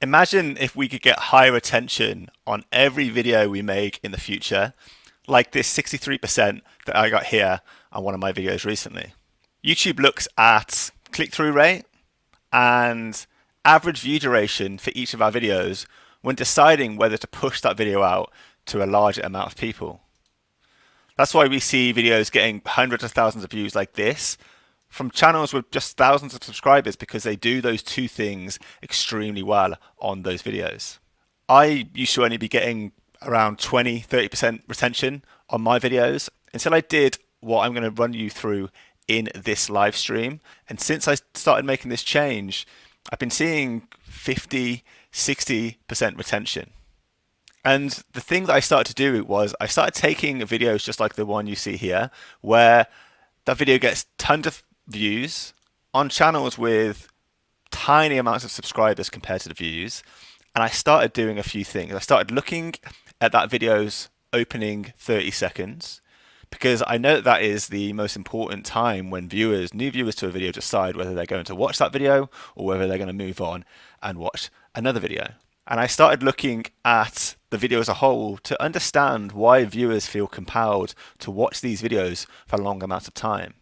Imagine if we could get higher attention on every video we make in the future, like this 63% that I got here on one of my videos recently. YouTube looks at click-through rate and average view duration for each of our videos when deciding whether to push that video out to a larger amount of people. That's why we see videos getting hundreds of thousands of views like this from channels with just thousands of subscribers because they do those two things extremely well on those videos. I used to only be getting around 20-30% retention on my videos until I did what I'm going to run you through in this live stream. And since I started making this change, I've been seeing 50-60% retention. And the thing that I started to do was I started taking videos just like the one you see here, where that video gets tons of views on channels with tiny amounts of subscribers compared to the views. And I started doing a few things. I started looking at that video's opening 30 seconds because I know that is the most important time when new viewers to a video decide whether they're going to watch that video or whether they're going to move on and watch another video. And I started looking at the video as a whole to understand why viewers feel compelled to watch these videos for long amounts of time.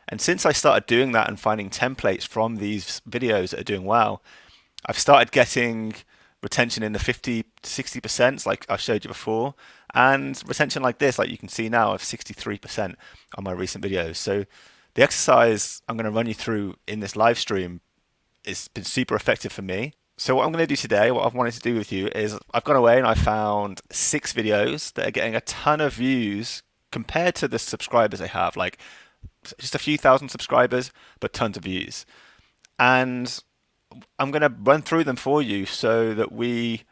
And since I started doing that and finding templates from these videos that are doing well, I've started getting retention in the 50-60% like I showed you before, and retention like this, like you can see now, of 63% on my recent videos. So the exercise I'm going to run you through in this live stream has been super effective for me. So what I'm going to do today, what I've wanted to do with you is I've gone away and I found 6 videos that are getting a ton of views compared to the subscribers they have, like just a few thousand subscribers, but tons of views. And I'm going to run through them for you so that we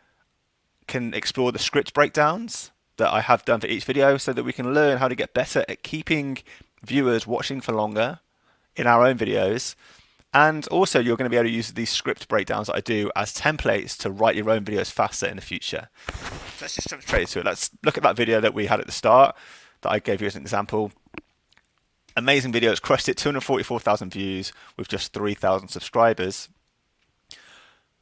can explore the script breakdowns that I have done for each video so that we can learn how to get better at keeping viewers watching for longer in our own videos. And also you're going to be able to use these script breakdowns that I do as templates to write your own videos faster in the future. So let's just jump straight into it. Let's look at that video that we had at the start that I gave you as an example. Amazing video. It's crushed it, 244,000 views with just 3,000 subscribers.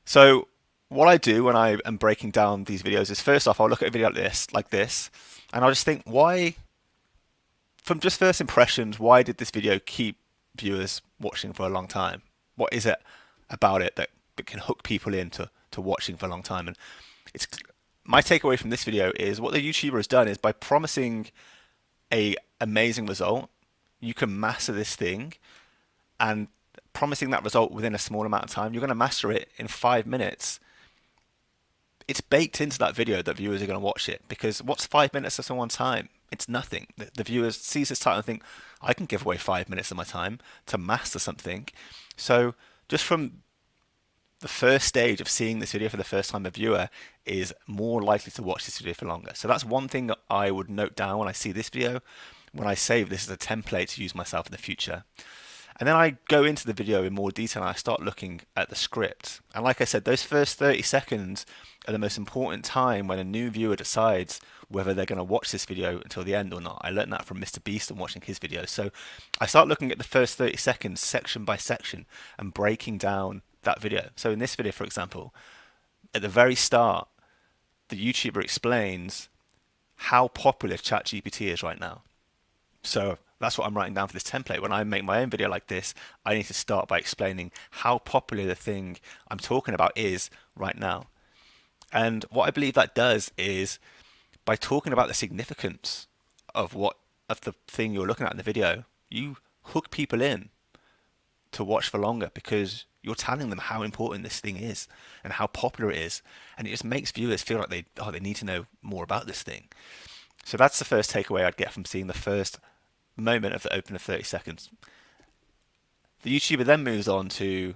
So what I do when I am breaking down these videos is first off, I'll look at a video like this, and I'll just think, why, from just first impressions, why did this video keep viewers watching for a long time? What is it about it that can hook people into watching for a long time? And it's my takeaway from this video is what the YouTuber has done is by promising a amazing result, you can master this thing, and promising that result within a small amount of time, you're going to master it in 5 minutes. It's baked into that video that viewers are going to watch it, because what's 5 minutes of someone's time? It's nothing. The viewers sees this title and think, I can give away 5 minutes of my time to master something. So just from the first stage of seeing this video for the first time, a viewer is more likely to watch this video for longer. So that's one thing that I would note down when I see this video, when I save this as a template to use myself in the future. And then I go into the video in more detail and I start looking at the script. And like I said, those first 30 seconds are the most important time when a new viewer decides whether they're going to watch this video until the end or not. I learned that from Mr. Beast and watching his videos. So I start looking at the first 30 seconds section by section and breaking down that video. So in this video, for example, at the very start, the YouTuber explains how popular ChatGPT is right now. So that's what I'm writing down for this template. When I make my own video like this, I need to start by explaining how popular the thing I'm talking about is right now. And what I believe that does is, by talking about the significance of the thing you're looking at in the video, you hook people in to watch for longer because you're telling them how important this thing is and how popular it is. And it just makes viewers feel like they need to know more about this thing. So that's the first takeaway I'd get from seeing the first moment of the open of 30 seconds. The YouTuber then moves on to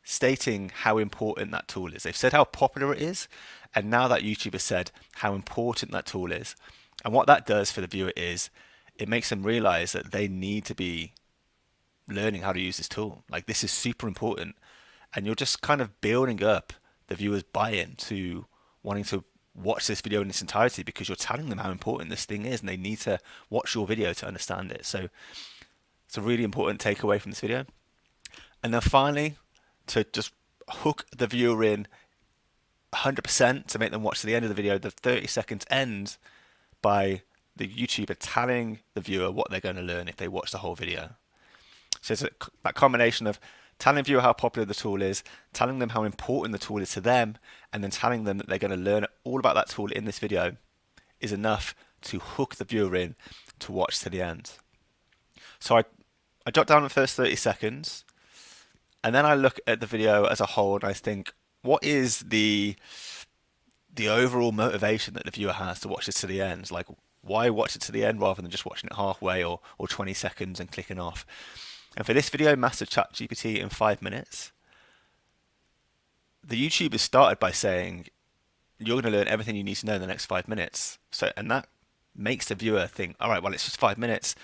stating how important that tool is. They've said how popular it is, and now that YouTuber said how important that tool is. And what that does for the viewer is it makes them realize that they need to be learning how to use this tool. Like, this is super important, and you're just kind of building up the viewer's buy-in to wanting to watch this video in its entirety because you're telling them how important this thing is and they need to watch your video to understand it. So it's a really important takeaway from this video. And then finally, to just hook the viewer in 100% to make them watch to the end of the video. The 30 seconds end by the YouTuber telling the viewer what they're going to learn if they watch the whole video. So it's that combination of telling the viewer how popular the tool is, telling them how important the tool is to them, and then telling them that they're going to learn all about that tool in this video is enough to hook the viewer in to watch to the end. So I jot down the first 30 seconds, and then I look at the video as a whole and I think, what is the overall motivation that the viewer has to watch this to the end? Like, why watch it to the end rather than just watching it halfway or 20 seconds and clicking off? And for this video, Master ChatGPT in 5 minutes, the YouTuber started by saying, you're going to learn everything you need to know in the next 5 minutes. So, and that makes the viewer think, all right, well, it's just 5 minutes.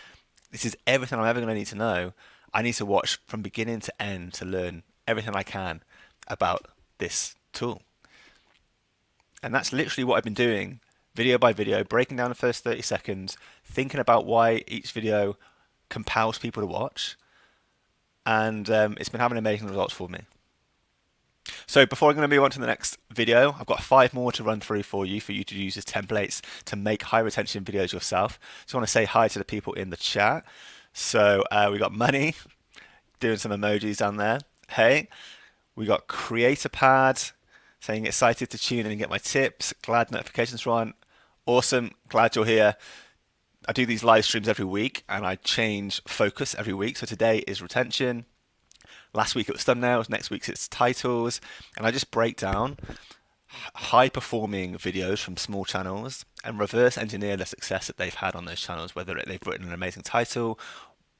This is everything I'm ever going to need to know. I need to watch from beginning to end to learn everything I can about this tool. And that's literally what I've been doing, video by video, breaking down the first 30 seconds, thinking about why each video compels people to watch. And it's been having amazing results for me. So before I'm going to move on to the next video, I've got 5 more to run through for you to use as templates to make high retention videos yourself. Just want to say hi to the people in the chat. So we got Money doing some emojis down there. Hey, we got CreatorPad saying excited to tune in and get my tips. Glad notifications are on. Awesome, glad you're here. I do these live streams every week and I change focus every week. So today is retention. Last week it was thumbnails, next week it's titles, and I just break down high performing videos from small channels and reverse engineer the success that they've had on those channels, whether they've written an amazing title,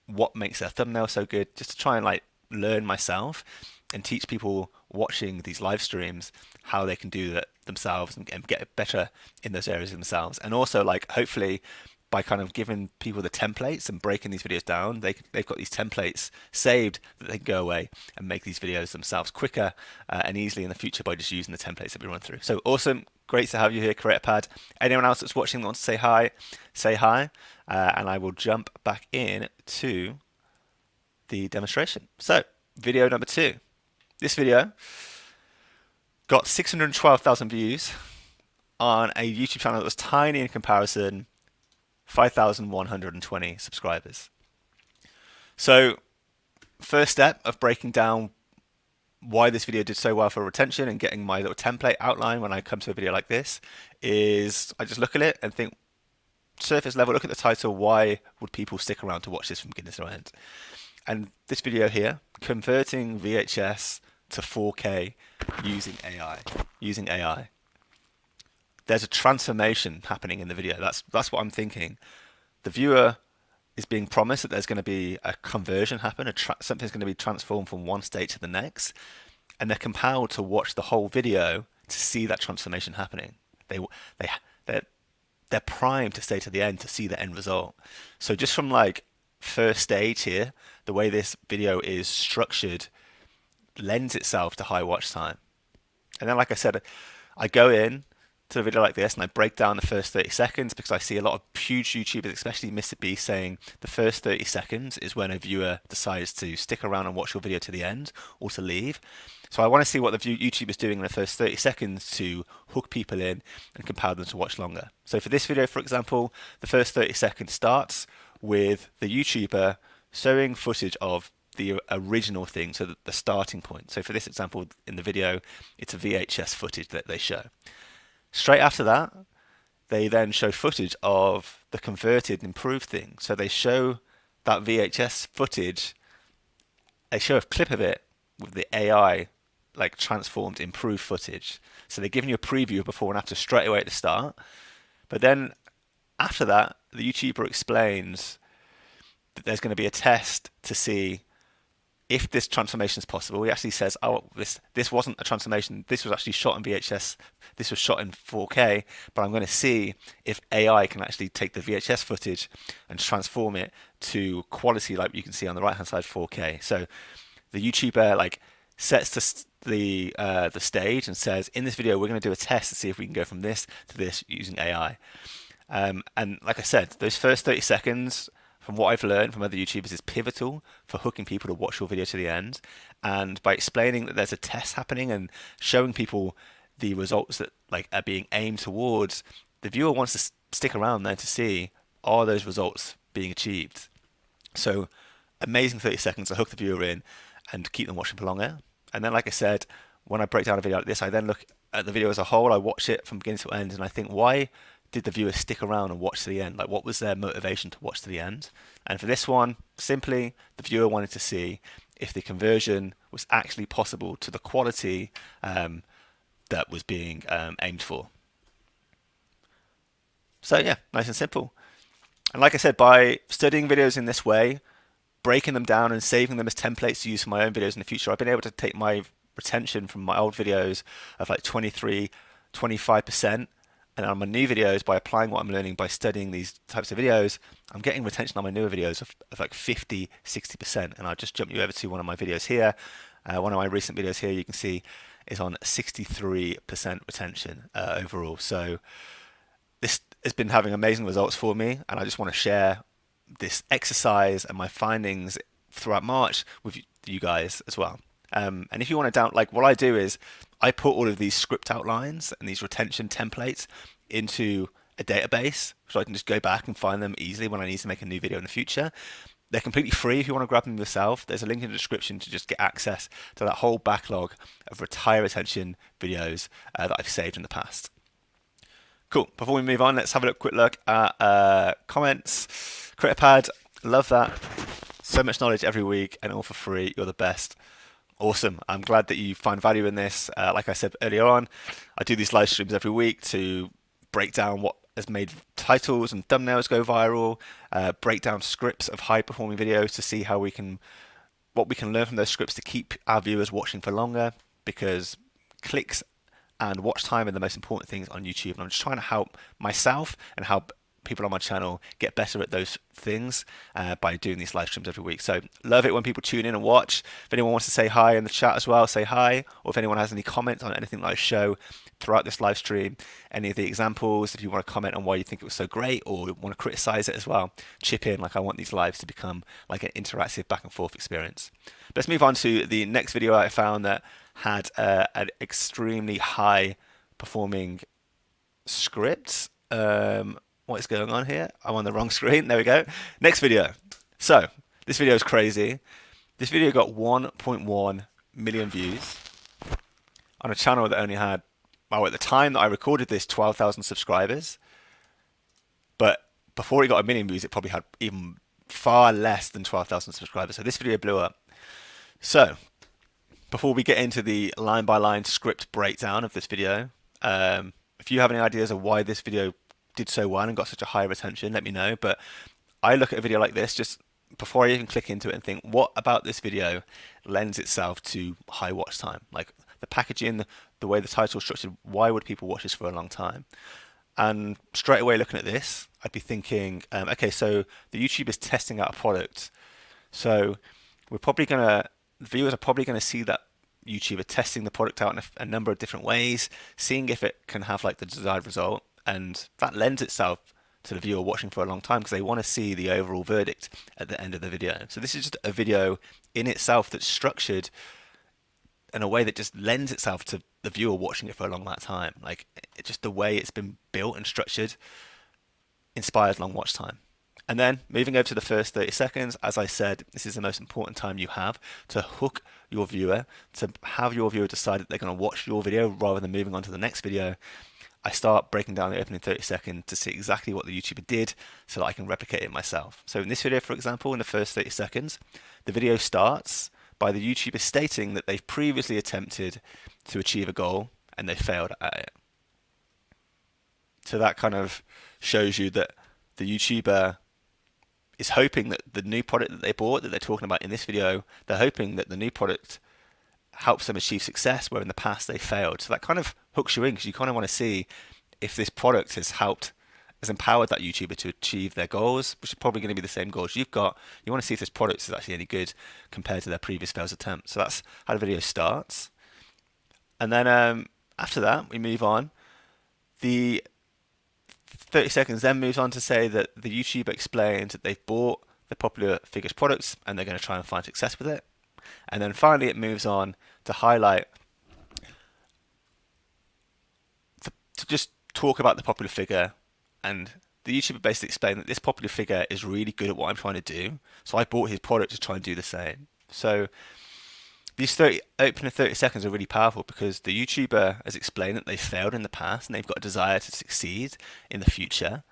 what makes their thumbnail so good, just to try and like learn myself and teach people watching these live streams how they can do that themselves and get better in those areas themselves. And also, like, hopefully by kind of giving people the templates and breaking these videos down, they've got these templates saved that they can go away and make these videos themselves quicker and easily in the future by just using the templates that we run through. So awesome, great to have you here, CreatorPad. Anyone else that's watching that wants to say hi, and I will jump back in to the demonstration. So video number 2. This video got 612,000 views on a YouTube channel that was tiny in comparison, 5,120 subscribers. So first step of breaking down why this video did so well for retention and getting my little template outline when I come to a video like this is I just look at it and think, surface level, look at the title, why would people stick around to watch this from beginning to end? And this video here, converting VHS to 4K using AI. There's a transformation happening in the video. That's what I'm thinking. The viewer is being promised that there's going to be a conversion happen, something's going to be transformed from one state to the next, and they're compelled to watch the whole video to see that transformation happening. They're primed to stay to the end to see the end result. So just from like first stage here, the way this video is structured lends itself to high watch time. And then, like I said, I go in to a video like this and I break down the first 30 seconds because I see a lot of huge YouTubers, especially Mr. B, saying the first 30 seconds is when a viewer decides to stick around and watch your video to the end or to leave. So I want to see what the YouTuber's doing in the first 30 seconds to hook people in and compel them to watch longer. So for this video, for example, the first 30 seconds starts with the YouTuber showing footage of the original thing, so the starting point. So for this example in the video, it's a VHS footage that they show. Straight after that, they then show footage of the converted and improved thing. So they show that VHS footage, they show a clip of it with the AI like transformed, improved footage. So they're giving you a preview of before and after straight away at the start. But then after that, the YouTuber explains that there's going to be a test to see if this transformation is possible. He actually says, oh, this wasn't a transformation. This was actually shot in VHS. This was shot in 4K, but I'm going to see if AI can actually take the VHS footage and transform it to quality like you can see on the right-hand side, 4K. So the YouTuber like sets the stage and says, in this video, we're going to do a test to see if we can go from this to this using AI. And like I said, those first 30 seconds, from what I've learned from other YouTubers, is pivotal for hooking people to watch your video to the end. And by explaining that there's a test happening and showing people the results that like are being aimed towards, the viewer wants to stick around there to see, are those results being achieved. So amazing 30 seconds to hook the viewer in and keep them watching for longer. And then, like I said, when I break down a video like this, I then look at the video as a whole. I watch it from beginning to end, and I think, why did the viewer stick around and watch to the end? Like, what was their motivation to watch to the end? And for this one, simply, the viewer wanted to see if the conversion was actually possible to the quality that was being aimed for. So yeah, nice and simple. And like I said, by studying videos in this way, breaking them down and saving them as templates to use for my own videos in the future, I've been able to take my retention from my old videos of like 23, 25%. And on my new videos, by applying what I'm learning by studying these types of videos, I'm getting retention on my newer videos of like 50, 60%. And I'll just jump you over to one of my videos here. One of my recent videos here, you can see, is on 63% retention overall. So this has been having amazing results for me, and I just want to share this exercise and my findings throughout March with you guys as well. And if you want to like what I do is I put all of these script outlines and these retention templates into a database, so I can just go back and find them easily when I need to make a new video in the future. They're completely free if you want to grab them yourself. There's a link in the description to just get access to that whole backlog of high retention videos that I've saved in the past. Cool. Before we move on, let's have a quick look at comments. CritterPad, love that. So much knowledge every week and all for free. You're the best. Awesome. I'm glad that you find value in this. Like I said earlier on, I do these live streams every week to break down what has made titles and thumbnails go viral, break down scripts of high performing videos to see how what we can learn from those scripts to keep our viewers watching for longer, because clicks and watch time are the most important things on YouTube, and I'm just trying to help myself and help people on my channel get better at those things by doing these live streams every week. So love it when people tune in and watch. If anyone wants to say hi in the chat as well, say hi. Or if anyone has any comments on anything that I show throughout this live stream, any of the examples, if you want to comment on why you think it was so great or want to criticize it as well, chip in. Like, I want these lives to become like an interactive back and forth experience. But let's move on to the next video I found that had an extremely high performing script. What is going on here? I'm on the wrong screen. There we go. Next video. So this video is crazy. This video got 1.1 million views on a channel that only had, well, at the time that I recorded this, 12,000 subscribers. But before it got a million views, it probably had even far less than 12,000 subscribers. So this video blew up. So before we get into the line by line script breakdown of this video, if you have any ideas of why this video did so well and got such a high retention, let me know. But I look at a video like this just before I even click into it and think, what about this video lends itself to high watch time? Like the packaging, the way the title is structured, why would people watch this for a long time? And straight away looking at this, I'd be thinking, okay, so the YouTuber is testing out a product. So the viewers are probably going to see that YouTuber testing the product out in a number of different ways, seeing if it can have like the desired result. And that lends itself to the viewer watching for a long time because they want to see the overall verdict at the end of the video. So this is just a video in itself that's structured in a way that just lends itself to the viewer watching it for a long amount of time. Like, just the way it's been built and structured inspires long watch time. And then moving over to the first 30 seconds, as I said, this is the most important time you have to hook your viewer, to have your viewer decide that they're going to watch your video rather than moving on to the next video. I start breaking down the opening 30 seconds to see exactly what the YouTuber did so that I can replicate it myself. So in this video, for example, in the first 30 seconds, the video starts by the YouTuber stating that they've previously attempted to achieve a goal and they failed at it. So that kind of shows you that the YouTuber is hoping that the new product that they bought, that they're talking about in this video, they're hoping that the new product helps them achieve success where in the past they failed. So that kind of hooks you in because you kind of want to see if this product has empowered that YouTuber to achieve their goals, which are probably going to be the same goals you've got. You want to see if this product is actually any good compared to their previous failed attempts. So that's how the video starts. And then after that, we move on. The 30 seconds then moves on to say that the YouTuber explains that they've bought the popular figures products and they're going to try and find success with it. And then finally it moves on to highlight just talk about the popular figure, and the YouTuber basically explained that this popular figure is really good at what I'm trying to do, so I bought his product to try and do the same. So these 30 opening 30 seconds are really powerful because the YouTuber has explained that they failed in the past and they've got a desire to succeed in the future,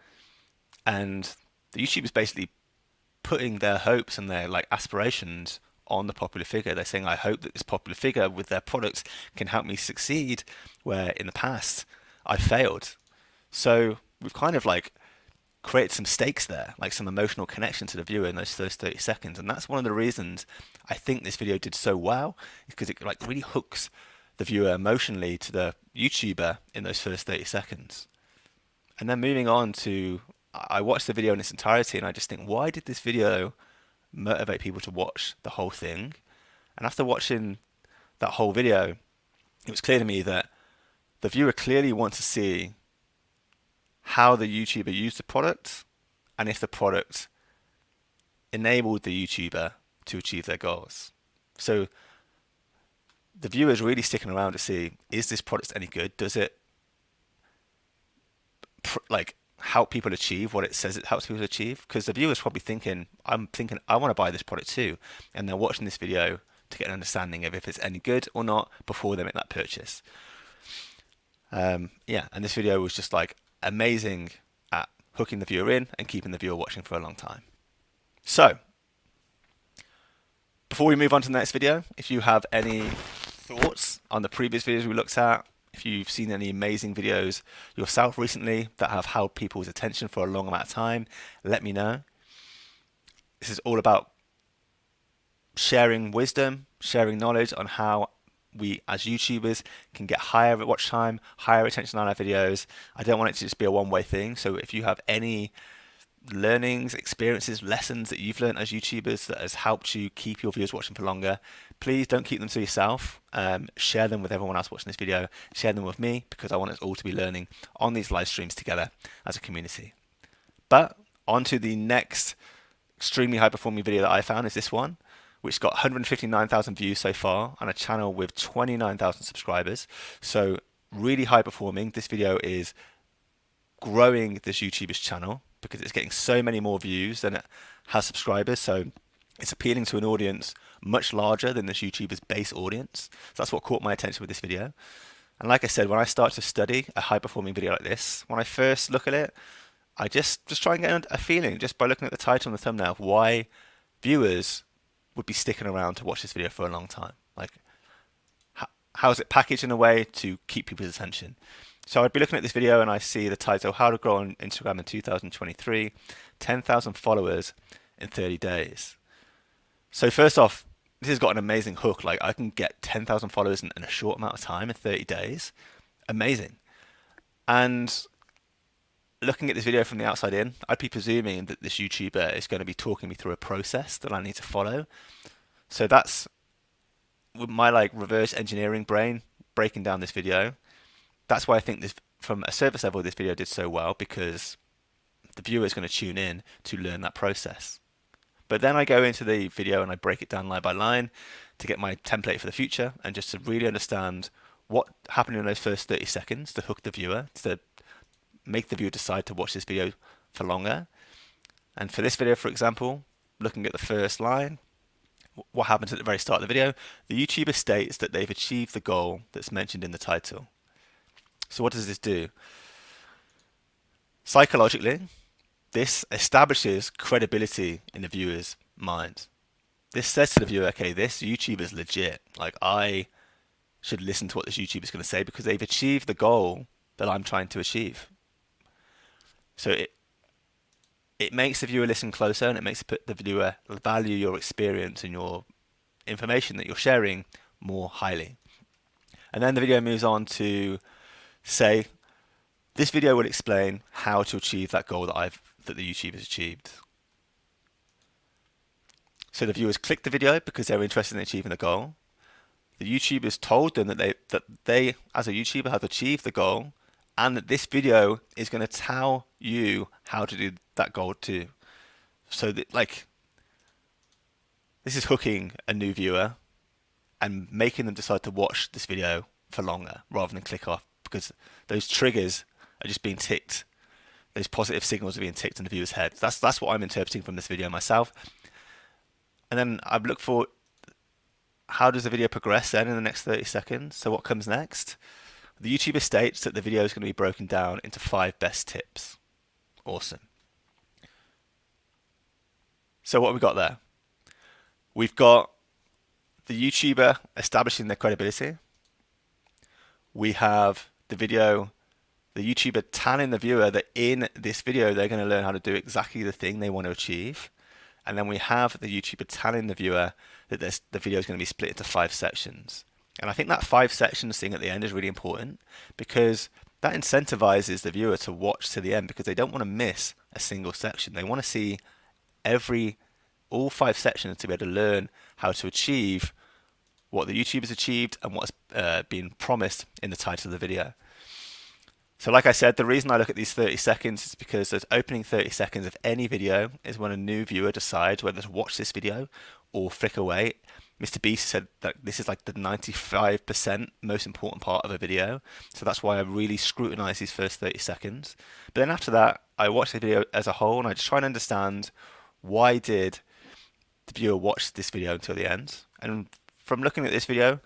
and the YouTuber's basically putting their hopes and their like aspirations on the popular figure. They're saying, I hope that this popular figure with their products can help me succeed, where in the past I failed. So we've kind of like created some stakes there, like some emotional connection to the viewer in those 30 seconds. And that's one of the reasons I think this video did so well, is because it like really hooks the viewer emotionally to the YouTuber in those first 30 seconds. And then moving on to, I watched the video in its entirety and I just think, why did this video motivate people to watch the whole thing? And after watching that whole video, it was clear to me that the viewer clearly wants to see how the YouTuber used the product and if the product enabled the YouTuber to achieve their goals. So the viewer is really sticking around to see, is this product any good? Does it like help people achieve what it says it helps people achieve? Because the viewer's probably thinking, I'm thinking, I want to buy this product too. And they're watching this video to get an understanding of if it's any good or not before they make that purchase. Yeah, and this video was just like amazing at hooking the viewer in and keeping the viewer watching for a long time. So, before we move on to the next video, if you have any thoughts on the previous videos we looked at, if you've seen any amazing videos yourself recently that have held people's attention for a long amount of time, let me know. This is all about sharing wisdom, sharing knowledge on how we as YouTubers can get higher watch time, higher attention on our videos. I don't want it to just be a one-way thing. So if you have any learnings, experiences, lessons that you've learned as YouTubers that has helped you keep your viewers watching for longer, please don't keep them to yourself. Share them with everyone else watching this video. Share them with me because I want us all to be learning on these live streams together as a community. But on to the next extremely high performing video that I found is this one, which got 159,000 views so far on a channel with 29,000 subscribers. So really high performing. This video is growing this YouTuber's channel because it's getting so many more views than it has subscribers. So it's appealing to an audience much larger than this YouTuber's base audience. So that's what caught my attention with this video. And like I said, when I start to study a high performing video like this, when I first look at it, I just try and get a feeling just by looking at the title and the thumbnail of why viewers would be sticking around to watch this video for a long time. Like, how is it packaged in a way to keep people's attention? So I'd be looking at this video and I see the title, How to Grow on Instagram in 2023, 10,000 followers in 30 days. So first off, this has got an amazing hook. Like, I can get 10,000 followers in a short amount of time, in 30 days. Amazing. And looking at this video from the outside in, I'd be presuming that this YouTuber is going to be talking me through a process that I need to follow. So that's with my like reverse engineering brain breaking down this video. That's why I think this, from a service level, this video did so well, because the viewer is going to tune in to learn that process. But then I go into the video and I break it down line by line to get my template for the future and just to really understand what happened in those first 30 seconds to hook the viewer, to make the viewer decide to watch this video for longer. And for this video, for example, looking at the first line, what happens at the very start of the video, the YouTuber states that they've achieved the goal that's mentioned in the title. So what does this do? Psychologically, this establishes credibility in the viewer's mind. This says to the viewer, okay, this YouTuber is legit. Like, I should listen to what this YouTuber is going to say because they've achieved the goal that I'm trying to achieve. So it makes the viewer listen closer, and it makes the viewer value your experience and your information that you're sharing more highly. And then the video moves on to say, this video will explain how to achieve that goal that the YouTuber has achieved. So the viewers click the video because they're interested in achieving the goal. The YouTuber's told them that they as a YouTuber have achieved the goal, and that this video is going to tell you how to do that goal too. So that, like, this is hooking a new viewer and making them decide to watch this video for longer rather than click off, because those triggers are just being ticked. Those positive signals are being ticked in the viewer's head. That's what I'm interpreting from this video myself. And then I've looked for how does the video progress then in the next 30 seconds. So what comes next? The YouTuber states that the video is going to be broken down into 5 best tips. Awesome. So what have we got there? We've got the YouTuber establishing their credibility. We have the YouTuber telling the viewer that in this video they're going to learn how to do exactly the thing they want to achieve. And then we have the YouTuber telling the viewer that the video is going to be split into 5 sections. And I think that 5 sections thing at the end is really important because that incentivizes the viewer to watch to the end because they don't want to miss a single section. They want to see all 5 sections to be able to learn how to achieve what the YouTuber's achieved and what's been promised in the title of the video. So like I said, the reason I look at these 30 seconds is because those opening 30 seconds of any video is when a new viewer decides whether to watch this video or flick away. Mr. Beast said that this is like the 95% most important part of a video. So that's why I really scrutinize these first 30 seconds. But then after that, I watch the video as a whole and I just try and understand why did the viewer watch this video until the end. And from looking at this video,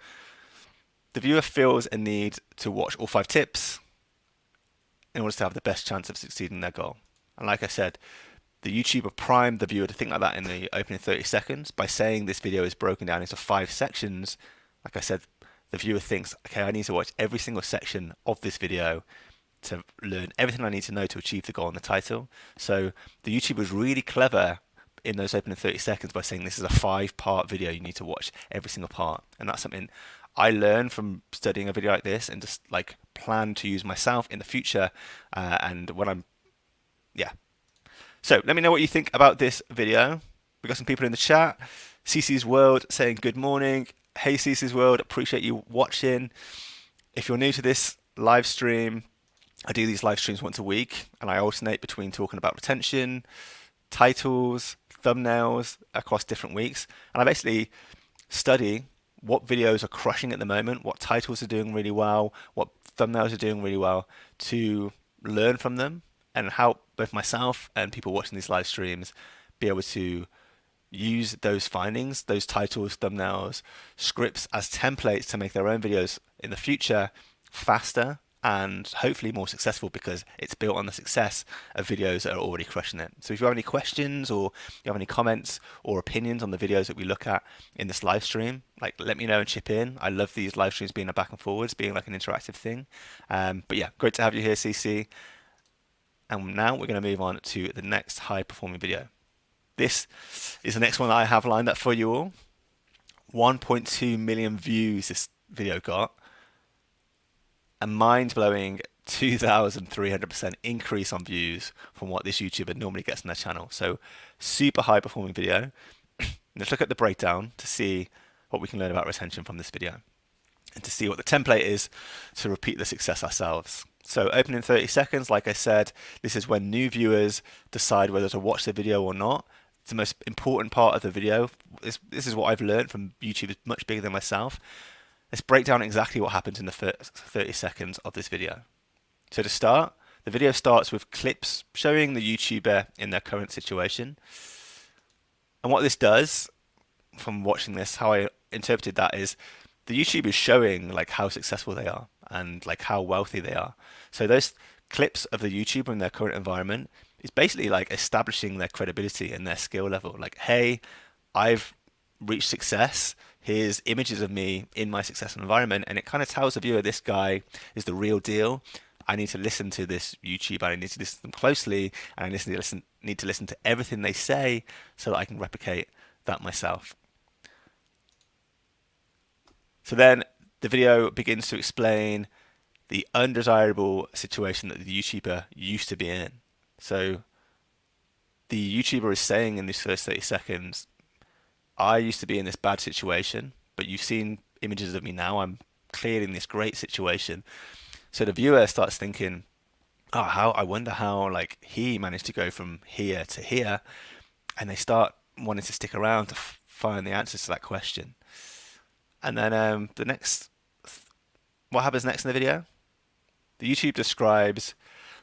the viewer feels a need to watch all 5 tips in order to have the best chance of succeeding their goal. And like I said, the YouTuber primed the viewer to think like that in the opening 30 seconds by saying this video is broken down into 5 sections. Like I said, the viewer thinks, okay, I need to watch every single section of this video to learn everything I need to know to achieve the goal in the title. So the YouTuber was really clever in those opening 30 seconds by saying this is a 5-part video, you need to watch every single part. And that's something I learned from studying a video like this and just like plan to use myself in the future. And when So let me know what you think about this video. We got some people in the chat. CC's World saying good morning. Hey CC's World, appreciate you watching. If you're new to this live stream, I do these live streams once a week and I alternate between talking about retention, titles, thumbnails across different weeks. And I basically study what videos are crushing at the moment, what titles are doing really well, what thumbnails are doing really well, to learn from them and help both myself and people watching these live streams be able to use those findings, those titles, thumbnails, scripts as templates to make their own videos in the future faster and hopefully more successful because it's built on the success of videos that are already crushing it. So if you have any questions or you have any comments or opinions on the videos that we look at in this live stream, like let me know and chip in. I love these live streams being a back and forwards, being like an interactive thing. But yeah, great to have you here, CC. And now we're going to move on to the next high performing video. This is the next one that I have lined up for you all. 1.2 million views this video got. A mind-blowing 2,300% increase on views from what this YouTuber normally gets on their channel. So super high performing video. Let's look at the breakdown to see what we can learn about retention from this video and to see what the template is to repeat the success ourselves. So opening 30 seconds, like I said, this is when new viewers decide whether to watch the video or not. It's the most important part of the video. This is what I've learned from YouTubers much bigger than myself. Let's break down exactly what happens in the first 30 seconds of this video. So to start, the video starts with clips showing the YouTuber in their current situation. And what this does, from watching this, how I interpreted that is the YouTuber is showing like how successful they are and like how wealthy they are. So those clips of the YouTuber in their current environment is basically like establishing their credibility and their skill level. Like, hey, I've reached success. Here's images of me in my successful environment, and it kind of tells the viewer this guy is the real deal. I need to listen to this YouTuber. I need to listen to them closely, and I need to listen to everything they say so that I can replicate that myself. So then the video begins to explain the undesirable situation that the YouTuber used to be in. So the YouTuber is saying in these first 30 seconds, I used to be in this bad situation, but you've seen images of me now. I'm clearly in this great situation. So the viewer starts thinking, oh, I wonder how like he managed to go from here to here. And they start wanting to stick around to find the answers to that question. And then what happens next in the video? The YouTube describes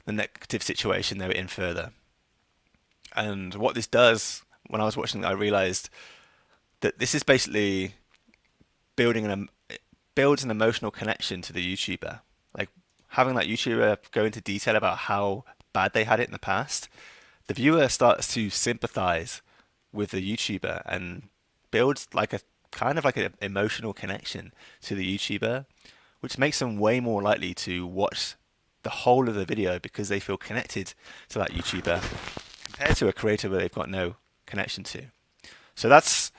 the negative situation they were in further. And what this does, when I was watching it, I realized that this is basically building it builds an emotional connection to the YouTuber. Like having that YouTuber go into detail about how bad they had it in the past, the viewer starts to sympathize with the YouTuber and builds like a kind of like an emotional connection to the YouTuber, which makes them way more likely to watch the whole of the video because they feel connected to that YouTuber compared to a creator where they've got no connection to. So that's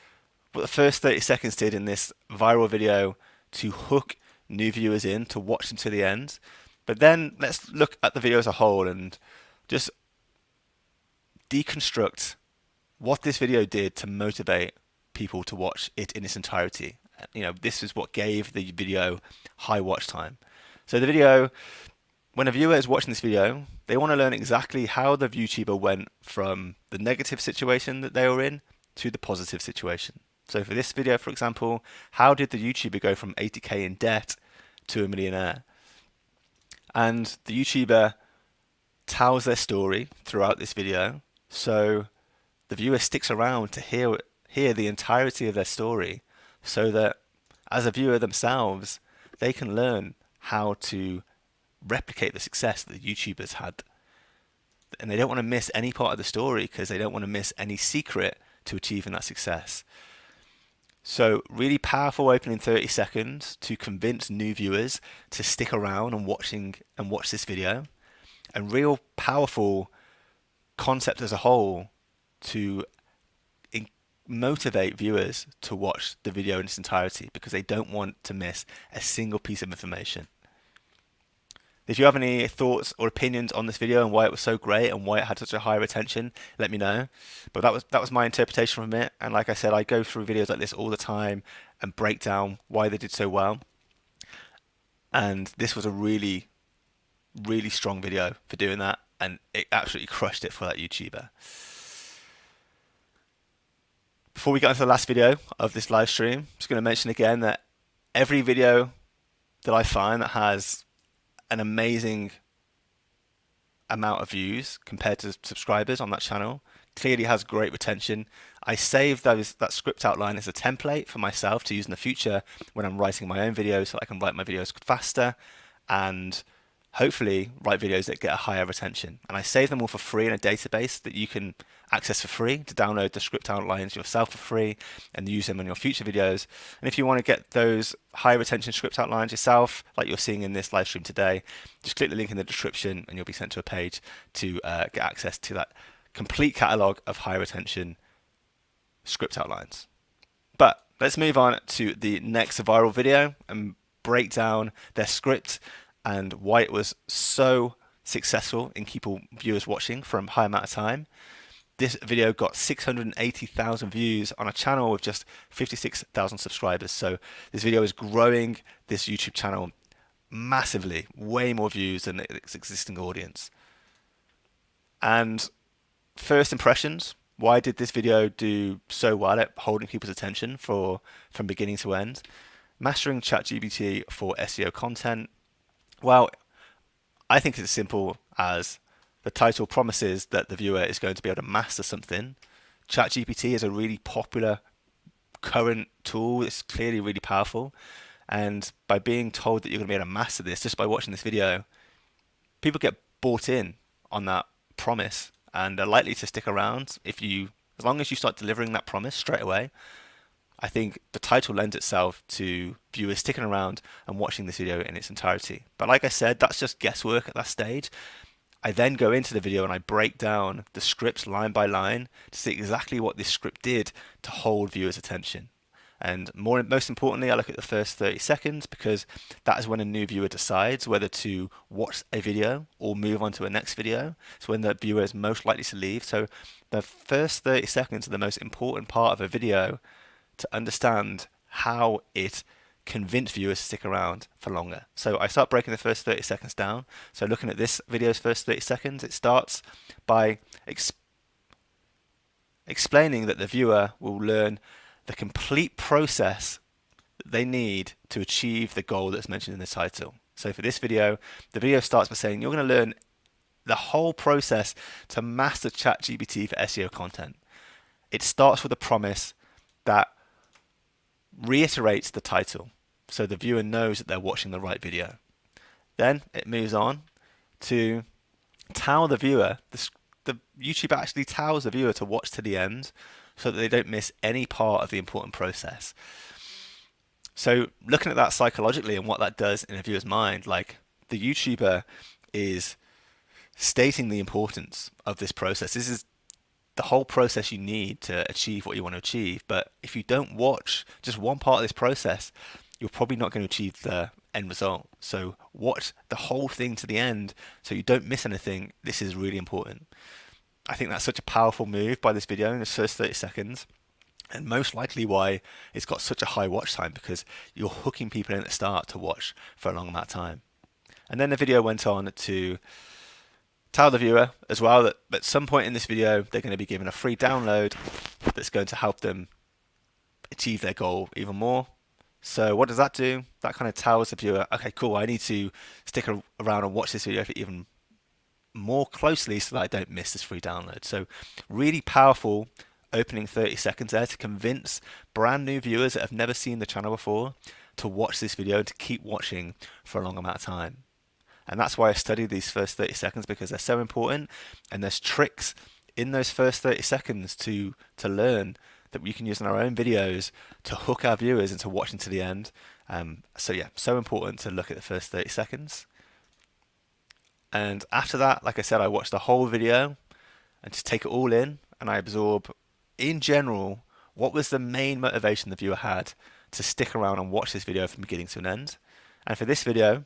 what the first 30 seconds did in this viral video to hook new viewers in to watch them to the end. But then let's look at the video as a whole and just deconstruct what this video did to motivate people to watch it in its entirety. This is what gave the video high watch time. So the video, when a viewer is watching this video, they want to learn exactly how the YouTuber went from the negative situation that they were in to the positive situation. So for this video, for example, how did the YouTuber go from 80k in debt to a millionaire? And the YouTuber tells their story throughout this video, so the viewer sticks around to hear the entirety of their story, so that as a viewer themselves, they can learn how to replicate the success that the YouTubers had. And they don't want to miss any part of the story because they don't want to miss any secret to achieving that success. So really powerful opening 30 seconds to convince new viewers to stick around and watch this video, and real powerful concept as a whole to motivate viewers to watch the video in its entirety because they don't want to miss a single piece of information. If you have any thoughts or opinions on this video and why it was so great and why it had such a high retention, let me know. But that was my interpretation from it. And like I said, I go through videos like this all the time and break down why they did so well. And this was a really, really strong video for doing that. And it absolutely crushed it for that YouTuber. Before we get into the last video of this live stream, I'm just going to mention again that every video that I find that has an amazing amount of views compared to subscribers on that channel clearly has great retention. I save that script outline as a template for myself to use in the future when I'm writing my own videos, so I can write my videos faster and hopefully write videos that get a higher retention. And I save them all for free in a database that you can access for free to download the script outlines yourself for free and use them in your future videos. And if you want to get those high retention script outlines yourself, like you're seeing in this live stream today, just click the link in the description and you'll be sent to a page to get access to that complete catalog of high retention script outlines. But let's move on to the next viral video and break down their script and why it was so successful in keeping viewers watching for a high amount of time. This video got 680,000 views on a channel with just 56,000 subscribers. So this video is growing this YouTube channel massively, way more views than its existing audience. And first impressions, why did this video do so well at holding people's attention from beginning to end? Mastering ChatGPT for SEO content. Well, I think it's as simple as the title promises that the viewer is going to be able to master something. ChatGPT is a really popular current tool. It's clearly really powerful. And by being told that you're going to be able to master this just by watching this video, people get bought in on that promise and are likely to stick around as long as you start delivering that promise straight away. I think the title lends itself to viewers sticking around and watching this video in its entirety. But like I said, that's just guesswork at that stage. I then go into the video and I break down the script line by line to see exactly what this script did to hold viewers' attention. And most importantly, I look at the first 30 seconds because that is when a new viewer decides whether to watch a video or move on to a next video. It's when the viewer is most likely to leave. So the first 30 seconds are the most important part of a video to understand how it convinced viewers to stick around for longer. So I start breaking the first 30 seconds down. So looking at this video's first 30 seconds, it starts by explaining that the viewer will learn the complete process that they need to achieve the goal that's mentioned in the title. So for this video, the video starts by saying you're going to learn the whole process to master ChatGPT for SEO content. It starts with a promise that reiterates the title so the viewer knows that they're watching the right video. Then it moves on to tell the viewer, the YouTube actually tells the viewer to watch to the end so that they don't miss any part of the important process. So looking at that psychologically and what that does in a viewer's mind, like the YouTuber is stating the importance of this process. This is the whole process you need to achieve what you want to achieve. But if you don't watch just one part of this process, you're probably not going to achieve the end result. So watch the whole thing to the end so you don't miss anything. This is really important. I think that's such a powerful move by this video in the first 30 seconds. And most likely why it's got such a high watch time, because you're hooking people in at the start to watch for a long amount of time. And then the video went on to tell the viewer as well that at some point in this video they're going to be given a free download that's going to help them achieve their goal even more. So what does that do? That kind of tells the viewer, okay, cool, I need to stick around and watch this video for even more closely so that I don't miss this free download. So really powerful opening 30 seconds there to convince brand new viewers that have never seen the channel before to watch this video and to keep watching for a long amount of time. And that's why I studied these first 30 seconds, because they're so important, and there's tricks in those first 30 seconds to learn that we can use in our own videos to hook our viewers into watching to the end. So yeah, so important to look at the first 30 seconds. And after that, like I said, I watched the whole video and just take it all in, and I absorb, in general, what was the main motivation the viewer had to stick around and watch this video from beginning to an end. And for this video,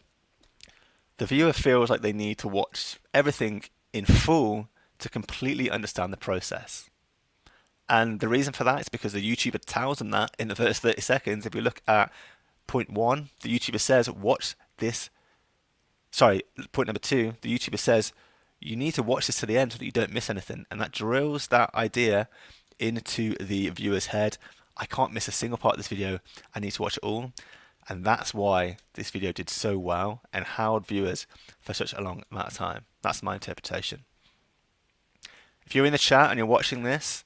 the viewer feels like they need to watch everything in full to completely understand the process. And the reason for that is because the YouTuber tells them that in the first 30 seconds. If you look at point 1, the YouTuber says, watch this. Sorry, point number 2, the YouTuber says, you need to watch this to the end so that you don't miss anything. And that drills that idea into the viewer's head. I can't miss a single part of this video. I need to watch it all. And that's why this video did so well and held viewers for such a long amount of time. That's my interpretation. If you're in the chat and you're watching this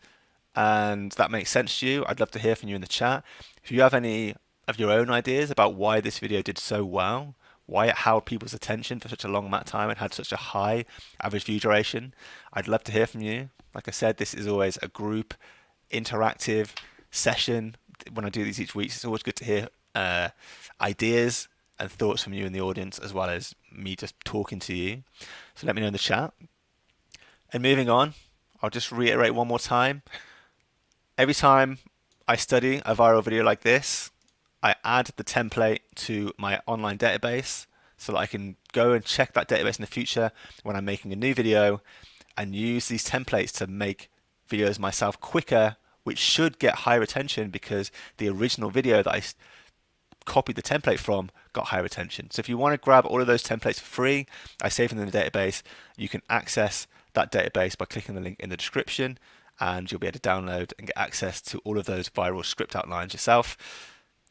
and that makes sense to you, I'd love to hear from you in the chat. If you have any of your own ideas about why this video did so well, why it held people's attention for such a long amount of time and had such a high average view duration, I'd love to hear from you. Like I said, this is always a group interactive session. When I do these each week, it's always good to hear ideas and thoughts from you in the audience, as well as me just talking to you. So let me know in the chat. And moving on, I'll just reiterate one more time. Every time I study a viral video like this, I add the template to my online database so that I can go and check that database in the future when I'm making a new video and use these templates to make videos myself quicker, which should get higher attention because the original video that I copied the template from got higher attention. So if you want to grab all of those templates for free, I save them in the database. You can access that database by clicking the link in the description, and you'll be able to download and get access to all of those viral script outlines yourself.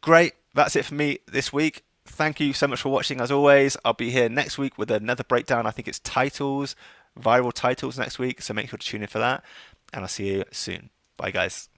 Great, that's it for me this week. Thank you so much for watching. As always, I'll be here next week with another breakdown. I think it's titles, viral titles next week, so make sure to tune in for that, and I'll see you soon. Bye guys.